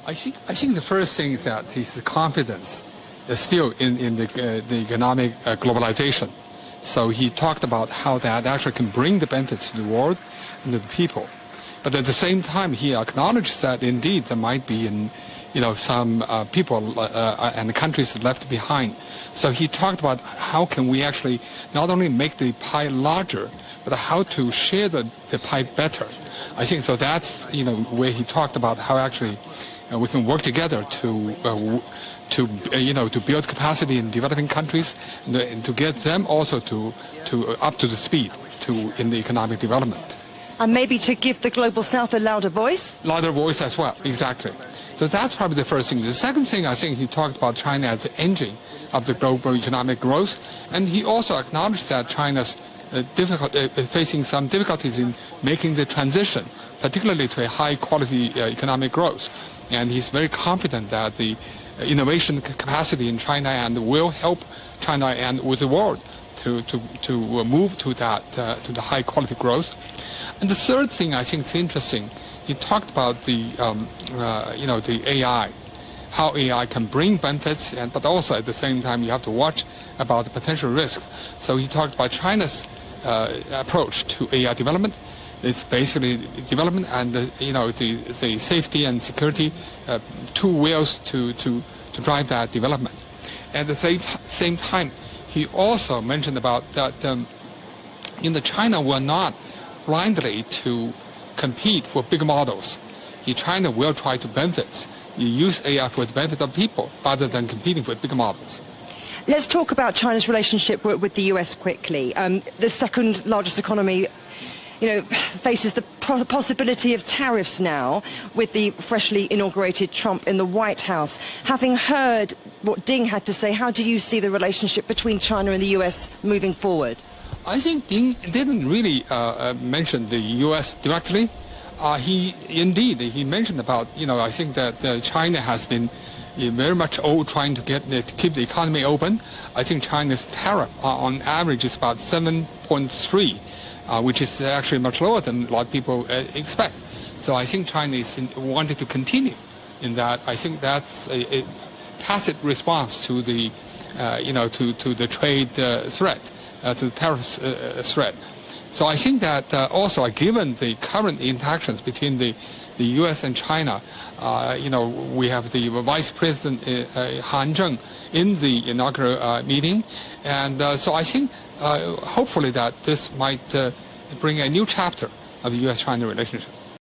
I think the first thing is that his confidence is still in the economic globalization. So he talked about how that actually can bring the benefits to the world and to the people. But at the same time, he acknowledged that indeed there might be some people and countries left behind. So he talked about how can we actually not only make the pie larger, but how to share the pie better. I think so. That's where he talked about how actually we can work together to build capacity in developing countries and to get them also to up to the speed in the economic development. And maybe to give the Global South a louder voice? Louder voice as well, exactly. So that's probably the first thing. The second thing, I think he talked about China as the engine of the global economic growth. And he also acknowledged that China's facing some difficulties in making the transition, particularly to a high-quality economic growth. And he's very confident that the innovation capacity in China and will help China and with the world to move to the high-quality growth. And the third thing I think is interesting, he talked about the AI, how AI can bring benefits, but also at the same time you have to watch about the potential risks. So he talked about China's approach to AI development. It's basically development and the safety and security, two wheels to drive that development. At the same time, he also mentioned about that China will not blindly to compete for big models. China will try to benefit. You use AI for the benefit of people rather than competing for big models. Let's talk about China's relationship with the US quickly. The second largest economy, faces the possibility of tariffs now with the freshly inaugurated Trump in the White House. Having heard what Ding had to say, how do you see the relationship between China and the US moving forward? I think Ding didn't really mention the U.S. directly. He mentioned about, I think that China has been very much trying to keep the economy open. I think China's tariff on average is about 7.3, which is actually much lower than a lot of people expect. So I think China is wanting to continue in that. I think that's a tacit response to the, to the trade threat. To the tariff threat. So I think that also given the current interactions between the U.S. and China, we have the Vice President Han Zheng in the inaugural meeting. And so I think hopefully that this might bring a new chapter of the U.S.-China relationship.